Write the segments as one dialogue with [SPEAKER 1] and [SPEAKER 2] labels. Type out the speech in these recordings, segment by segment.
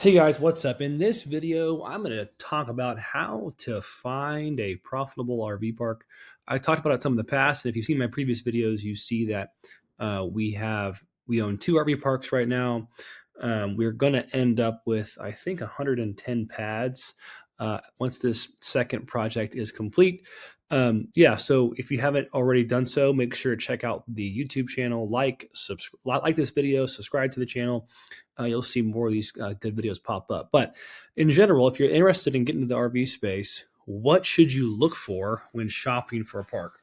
[SPEAKER 1] Hey guys, what's up? In this video, I'm going to talk about how to find a profitable RV park. I talked about it some in the past, and if you've seen my previous videos, you see that we own two RV parks right now. We're going to end up with, I think, 110 pads once this second project is complete. Yeah, so if you haven't already done so, make sure to check out the YouTube channel, like this video, subscribe to the channel. You'll see more of these good videos pop up. But in general, if you're interested in getting into the RV space, what should you look for when shopping for a park?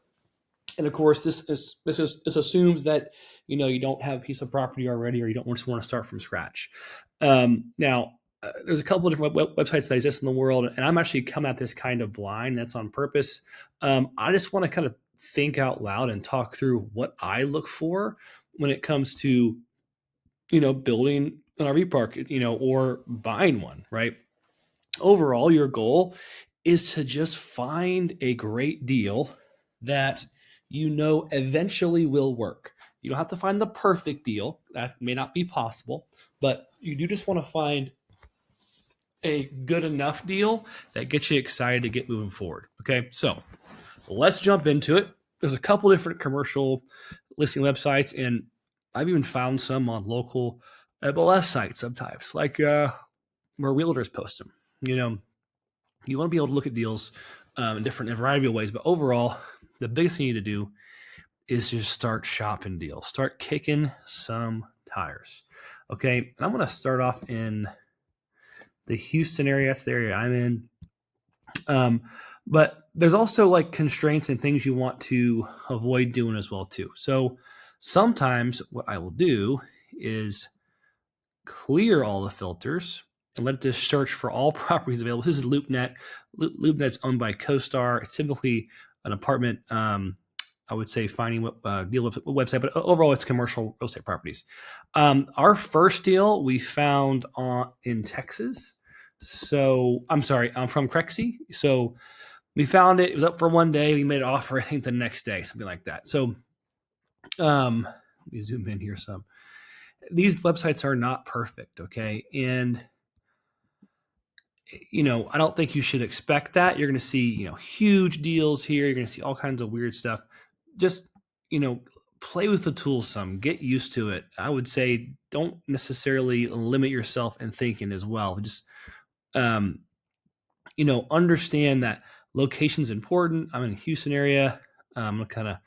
[SPEAKER 1] And of course, this assumes that you don't have a piece of property already, or you don't just want to start from scratch. Now, there's a couple of different websites that exist in the world, and I'm actually coming at this kind of blind. That's on purpose. I just want to kind of think out loud and talk through what I look for when it comes to building an RV park, or buying one, right? Overall, your goal is to just find a great deal that eventually will work. You don't have to find the perfect deal. That may not be possible, but you do just want to find a good enough deal that gets you excited to get moving forward. Okay, so let's jump into it. There's a couple different commercial listing websites, and I've even found some on local MLS sites sometimes, like where realtors post them. You want to be able to look at deals in a variety of ways, but overall, the biggest thing you need to do is just start shopping deals, start kicking some tires. Okay, and I'm going to start off in the Houston area. That's the area I'm in. But there's also like constraints and things you want to avoid doing as well too. So sometimes what I will do is clear all the filters and let it just search for all properties available. This is LoopNet. LoopNet's owned by CoStar. It's typically an apartment, I would say, finding deal website, but overall it's commercial real estate properties. Our first deal we found in Texas. So I'm sorry, I'm from Crexie. So we found it. It was up for one day. We made an offer, I think, the next day, something like that. So let me zoom in here some. These websites are not perfect, okay? And I don't think you should expect that. You're going to see, huge deals here. You're going to see all kinds of weird stuff. Just, play with the tools some. Get used to it. I would say don't necessarily limit yourself in thinking as well. Just, understand that location's important. I'm in the Houston area. I'm kind of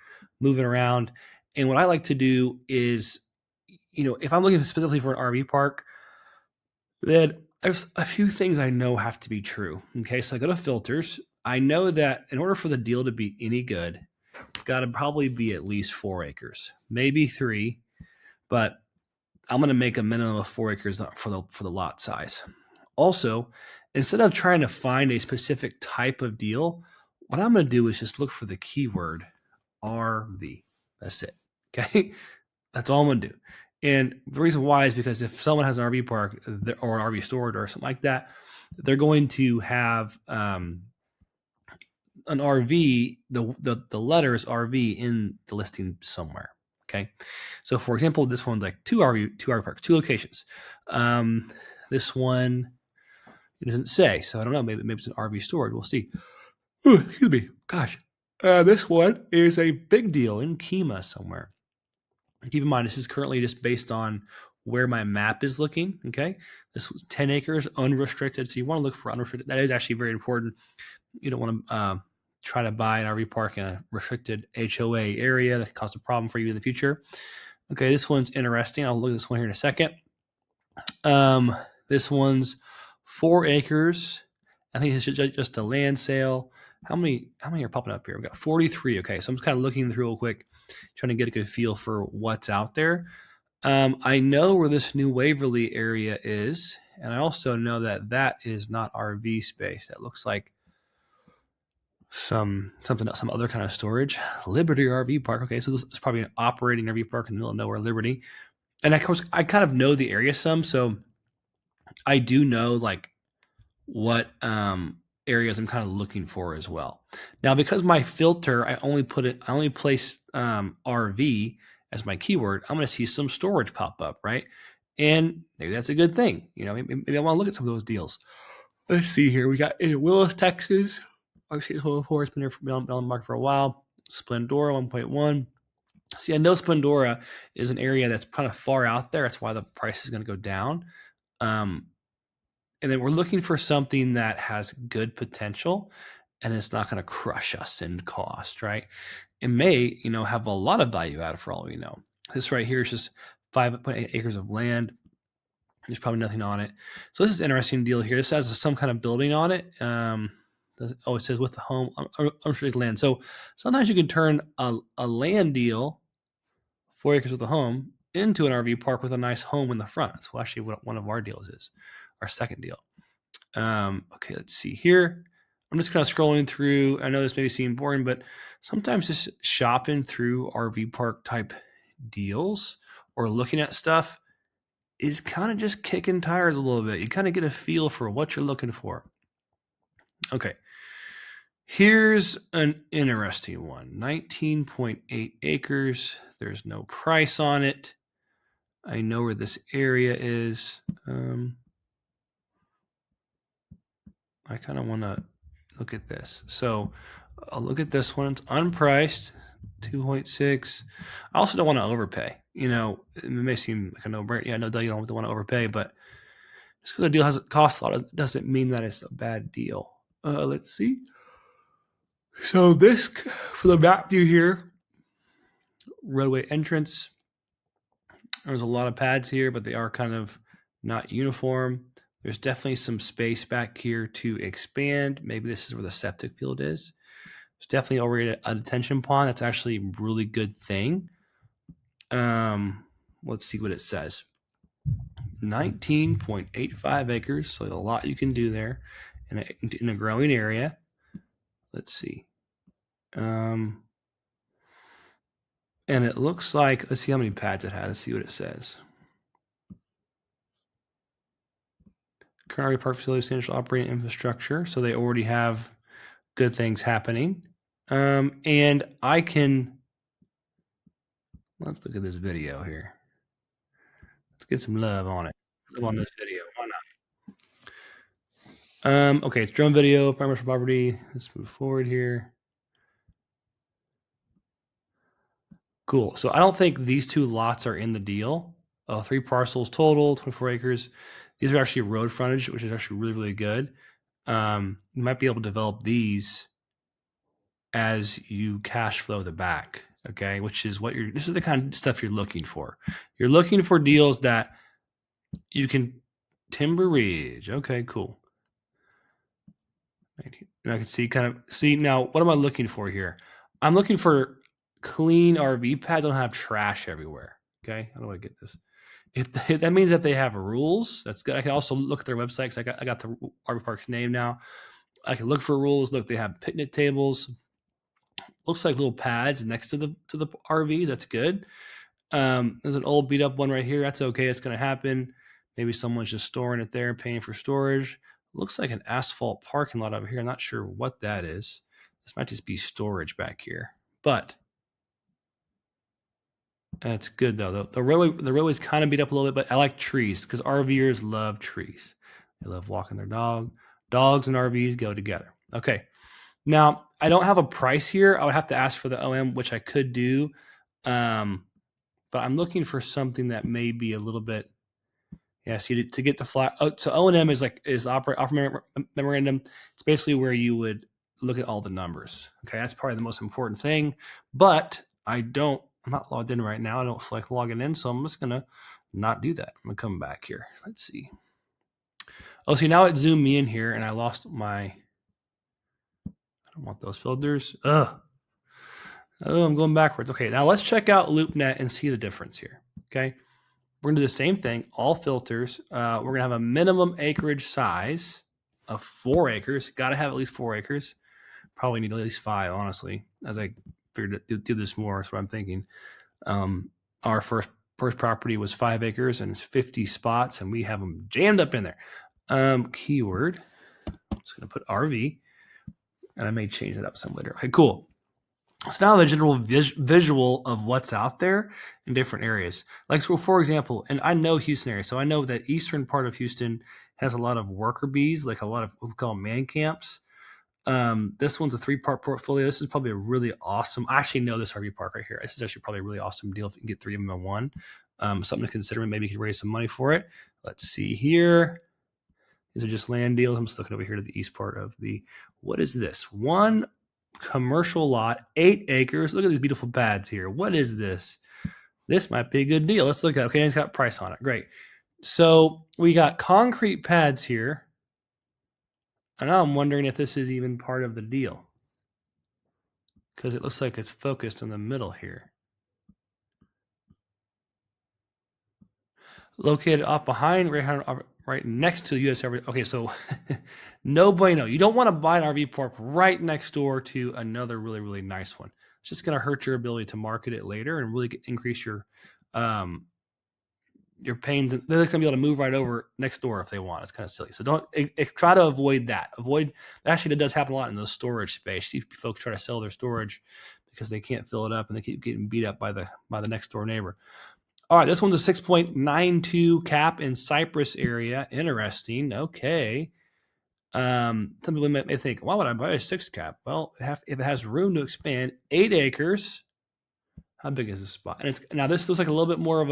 [SPEAKER 1] moving around. And what I like to do is, if I'm looking specifically for an RV park, then there's a few things I know have to be true. Okay, so I go to filters. I know that in order for the deal to be any good, it's got to probably be at least 4 acres, maybe 3, but I'm going to make a minimum of 4 acres for the lot size. Also, instead of trying to find a specific type of deal, what I'm going to do is just look for the keyword RV. That's it. Okay, that's all I'm going to do. And the reason why is because if someone has an RV park or an RV storage or something like that, they're going to have an RV, the letters RV in the listing somewhere. Okay, so for example, this one's like two RV parks, 2 locations. This one, it doesn't say, so I don't know. Maybe it's an RV storage. We'll see. Ooh, excuse me. Gosh, this one is a big deal in Kima somewhere. Keep in mind, this is currently just based on where my map is looking. Okay, this was 10 acres, unrestricted. So you want to look for unrestricted. That is actually very important. You don't want to try to buy an RV park in a restricted HOA area that could cause a problem for you in the future. Okay, this one's interesting. I'll look at this one here in a second. This one's 4 acres. I think it's just a land sale. How many are popping up here? We've got 43. Okay, so I'm just kind of looking through real quick, trying to get a good feel for what's out there. I know where this New Waverly area is, and I also know that is not RV space. That looks like something else, some other kind of storage. Liberty RV Park. Okay, so this is probably an operating RV park in the middle of nowhere, Liberty. And of course, I kind of know the area some, so I do know like what areas I'm kind of looking for as well. Now, because my filter, I only place RV as my keyword, I'm going to see some storage pop up, right? And maybe that's a good thing. Maybe I want to look at some of those deals. Let's see here. We got in Willis, Texas. Obviously, it's been there been on the market for a while. Splendora 1.1. See, I know Splendora is an area that's kind of far out there. That's why the price is going to go down. And then we're looking for something that has good potential and it's not going to crush us in cost, right? It may, have a lot of value added for all we know. This right here is just 5.8 acres of land. There's probably nothing on it. So this is an interesting deal here. This has some kind of building on it. It says with the home, unrestricted land. So sometimes you can turn a land deal, 4 acres with a home, into an RV park with a nice home in the front. That's actually what one of our deals is, our second deal. Okay, let's see here. I'm just kind of scrolling through. I know this may seem boring, but sometimes just shopping through RV park type deals or looking at stuff is kind of just kicking tires a little bit. You kind of get a feel for what you're looking for. Okay. Here's an interesting one. 19.8 acres. There's no price on it. I know where this area is. I kind of want to look at this. So I'll look at this one. It's unpriced, 2.6. I also don't want to overpay. It may seem like a no-brainer. Yeah, no doubt you don't want to overpay, but just because a deal has cost a lot doesn't mean that it's a bad deal. Let's see. So this, for the map view here, roadway entrance. There's a lot of pads here, but they are kind of not uniform. There's definitely some space back here to expand. Maybe this is where the septic field is. There's definitely already a detention pond. That's actually a really good thing. Let's see what it says. 19.85 acres, so a lot you can do there in a growing area. Let's see. And it looks like, let's see how many pads it has. Let's see what it says. Current park facility, substantial operating infrastructure. So they already have good things happening. And I can, let's look at this video here. Let's get some love on it. Love on this video. Why not? Okay, it's drone video, primary property. Let's move forward here. Cool. So I don't think these two lots are in the deal. 3 parcels total, 24 acres. These are actually road frontage, which is actually really, really good. You might be able to develop these as you cash flow the back. Okay, which is this is the kind of stuff you're looking for. You're looking for deals that you can Timber Ridge. Okay, cool. And I can see now, what am I looking for here? I'm looking for clean RV pads. Don't have trash everywhere. Okay, how do I get this? If that means that they have rules, that's good. I can also look at their website because I got the RV park's name now. I can look for rules. Look, they have picnic tables. Looks like little pads next to the RVs. That's good. There's an old beat up one right here. That's okay. It's going to happen. Maybe someone's just storing it there, paying for storage. Looks like an asphalt parking lot over here. I'm not sure what that is. This might just be storage back here, but that's good though. The roadway's kind of beat up a little bit, but I like trees because RVers love trees. They love walking their dog. Dogs and RVs go together. Okay. Now, I don't have a price here. I would have to ask for the OM, which I could do. But I'm looking for something that may be a little bit, see, to get the flat. So O&M is offer memorandum. It's basically where you would look at all the numbers. Okay, that's probably the most important thing. But I'm not logged in right now. I don't feel like logging in, so I'm just gonna not do that. I'm gonna come back here. Let's see. Oh, see, now it zoomed me in here, and I lost my. I don't want those filters. Ugh. Oh, I'm going backwards. Okay, now let's check out LoopNet and see the difference here. Okay, we're gonna do the same thing, all filters. We're gonna have a minimum acreage size of 4 acres. Got to have at least 4 acres. Probably need at least 5, honestly. As I figured to do this more, that's what I'm thinking. Our first property was 5 acres and it's 50 spots, and we have them jammed up in there. Keyword. I'm just gonna put RV, and I may change it up some later. Okay, cool. So now the general visual of what's out there in different areas. Like, so for example, and I know Houston area, so I know that eastern part of Houston has a lot of worker bees, like a lot of what we call man camps. This one's a 3-part portfolio. This is probably a really awesome. I actually know this RV park right here. This is actually probably a really awesome deal if you can get 3 of them in one. Something to consider. Maybe you can raise some money for it. Let's see here. These are just land deals. I'm just looking over here to the east part of the. What is this? One commercial lot, 8 acres. Look at these beautiful pads here. What is this? This might be a good deal. Let's look at it. Okay, it's got price on it. Great. So we got concrete pads here. And now I'm wondering if this is even part of the deal, because it looks like it's focused in the middle here. Located up behind, right next to the U.S. RV. Okay, so no bueno. You don't want to buy an RV park right next door to another really, really nice one. It's just going to hurt your ability to market it later and really increase your pains. They're going to be able to move right over next door if they want. It's kind of silly. So don't try to avoid that. Actually, that does happen a lot in the storage space. See folks try to sell their storage because they can't fill it up and they keep getting beat up by the next door neighbor. All right, this one's a 6.92 cap in Cypress area. Interesting. Okay. Some people may think, why would I buy a 6 cap? Well, if it has room to expand, 8 acres. How big is this spot? And it's now this looks like a little bit more of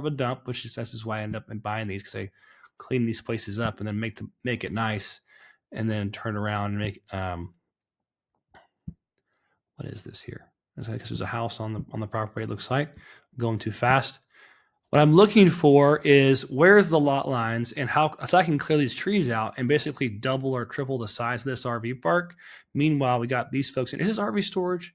[SPEAKER 1] a dump, which is this is why I end up buying these, because I clean these places up and then make it nice, and then turn around and make what is this here? I guess there's a house on the property. It looks like I'm going too fast. What I'm looking for is where's the lot lines and how, so I can clear these trees out and basically double or triple the size of this RV park. Meanwhile, we got these folks in. Is this RV storage?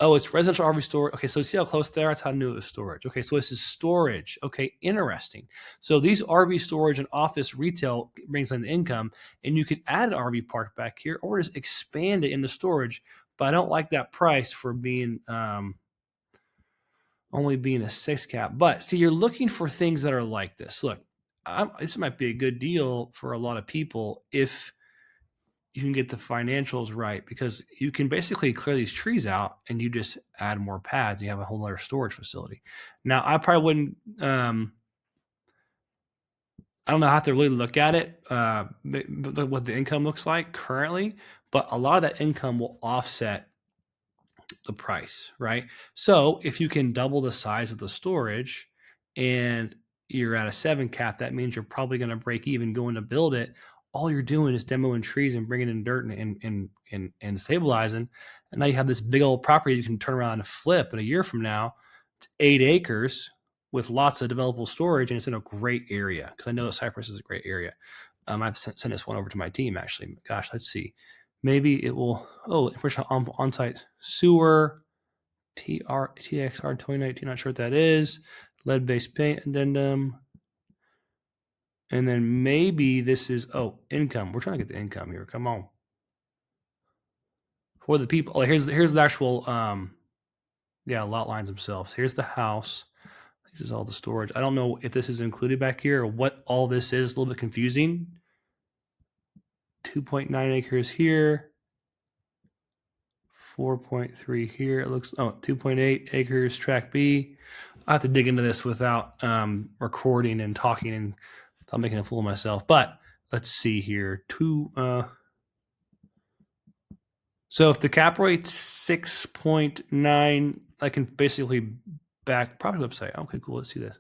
[SPEAKER 1] Oh, it's residential RV storage. Okay, so see how close they are? That's how I knew it was storage. Okay, so this is storage. Okay, interesting. So these RV storage and office retail brings in income, and you could add an RV park back here or just expand it into storage. But I don't like that price for being only being a 6 cap. But see, you're looking for things that are like this. Look, this might be a good deal for a lot of people if you can get the financials right, because you can basically clear these trees out and you just add more pads and you have a whole other storage facility. Now, I probably wouldn't, I don't know how to really look at it, what the income looks like currently, but a lot of that income will offset the price, right? So if you can double the size of the storage and you're at a 7 cap, that means you're probably going to break even going to build it. All you're doing is demoing trees and bringing in dirt and stabilizing. And now you have this big old property you can turn around and flip in a year from now. It's 8 acres with lots of developable storage, and it's in a great area, because I know that Cypress is a great area. I've sent this one over to my team, actually. Gosh, let's see. Maybe it will. Oh, information on site sewer, TXR 2019. Not sure what that is. Lead based paint addendum. And then maybe this is income. We're trying to get the income here. Come on. For the people. Oh, here's the actual lot lines themselves. Here's the house. This is all the storage. I don't know if this is included back here or what all this is. A little bit confusing. 2.9 acres here. 4.3 here. It looks 2.8 acres track B. I have to dig into this without recording and talking and without making a fool of myself. But let's see here. So if the cap rate's 6.9, I can basically back property website. Okay, cool. Let's see this.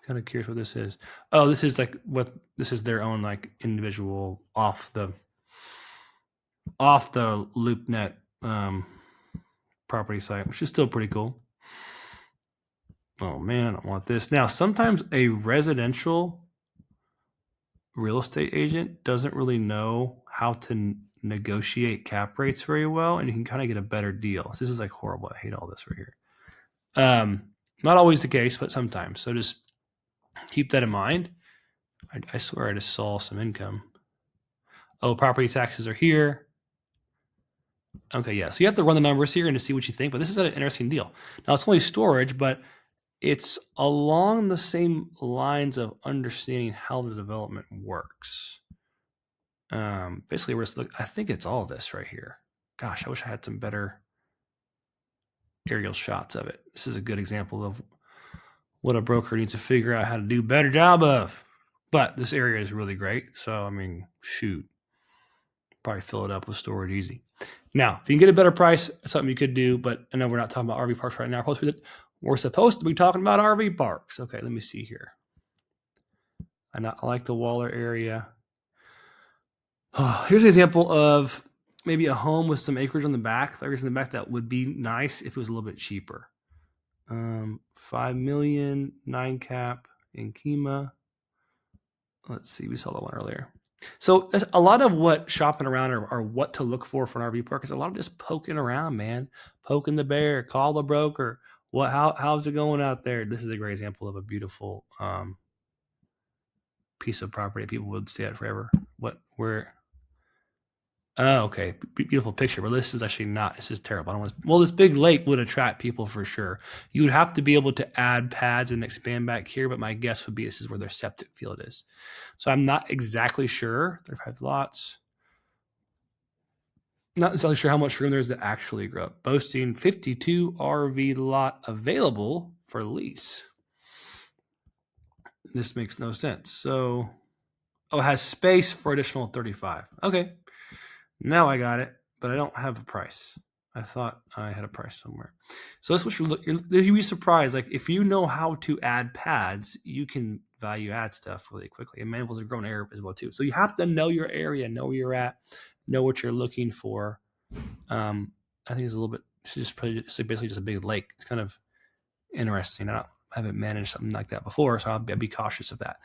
[SPEAKER 1] Kind of curious what this is. Oh, this is this is their own like individual off the LoopNet property site, which is still pretty cool. Oh man, I don't want this. Now, sometimes a residential real estate agent doesn't really know how to negotiate cap rates very well, and you can kind of get a better deal. So this is like horrible. I hate all this right here. Not always the case, but sometimes. So just keep that in mind. I swear I just saw some income. Oh, property taxes are here. Okay, yeah. So you have to run the numbers here and to see what you think, but this is an interesting deal. Now, it's only storage, but it's along the same lines of understanding how the development works. Basically, I think it's all this right here. Gosh, I wish I had some better aerial shots of it. This is a good example of what a broker needs to figure out how to do a better job of. But this area is really great. So, I mean, shoot, probably fill it up with storage easy. Now, if you can get a better price, it's something you could do. But I know we're not talking about RV parks right now. We're supposed to be talking about RV parks. Okay, let me see here. I like the Waller area. Oh, here's an example of maybe a home with some acreage on the back. Acreage in the back that would be nice if it was a little bit cheaper. 5 million, 9 cap in Kima. Let's see, we saw that one earlier. So a lot of what shopping around or what to look for an RV park is a lot of just poking around, man. Poking the bear, call the broker. How's it going out there? This is a great example of a beautiful piece of property people would stay at forever. Oh, okay. Beautiful picture. But this is actually not. This is terrible. Well, this big lake would attract people for sure. You would have to be able to add pads and expand back here, but my guess would be this is where their septic field is. So I'm not exactly sure. 35 lots. Not exactly sure how much room there is to actually grow up. Boasting 52 RV lot available for lease. This makes no sense. So, it has space for additional 35. Okay. Now I got it, but I don't have a price. I thought I had a price somewhere. So that's what you'll be surprised. Like if you know how to add pads, you can value add stuff really quickly. And manifolds are growing area as well too. So you have to know your area, know where you're at, know what you're looking for. I think it's a little bit. It's just basically just a big lake. It's kind of interesting. I haven't managed something like that before, so I'll be cautious of that.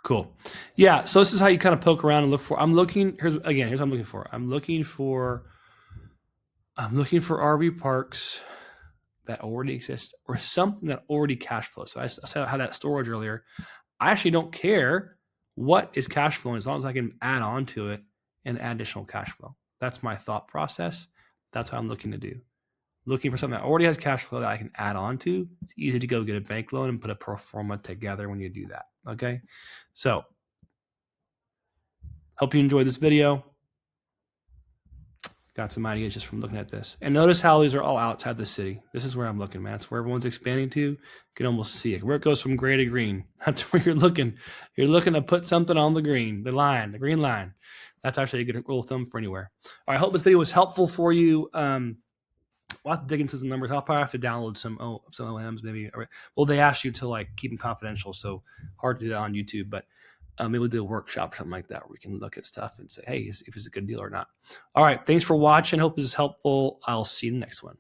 [SPEAKER 1] Cool. Yeah. So this is how you kind of poke around and look for. Here's what I'm looking for. I'm looking for RV parks that already exist or something that already cash flows. So I said I had that storage earlier. I actually don't care what is cash flowing as long as I can add on to it and add additional cash flow. That's my thought process. That's what I'm looking to do. Looking for something that already has cash flow that I can add on to. It's easy to go get a bank loan and put a pro forma together when you do that. Okay. So hope you enjoyed this video. Got some ideas just from looking at this. And notice how these are all outside the city. This is where I'm looking, man. It's where everyone's expanding to. You can almost see it. Where it goes from gray to green. That's where you're looking. You're looking to put something on the green, the green line. That's actually a good rule of thumb for anywhere. All right, I hope this video was helpful for you. We'll have to dig into some numbers. I'll probably have to download some OMs maybe. Well, they ask you to like keep them confidential, so hard to do that on YouTube. But maybe we'll do a workshop or something like that where we can look at stuff and say, hey, if it's a good deal or not. All right. Thanks for watching. Hope this is helpful. I'll see you in the next one.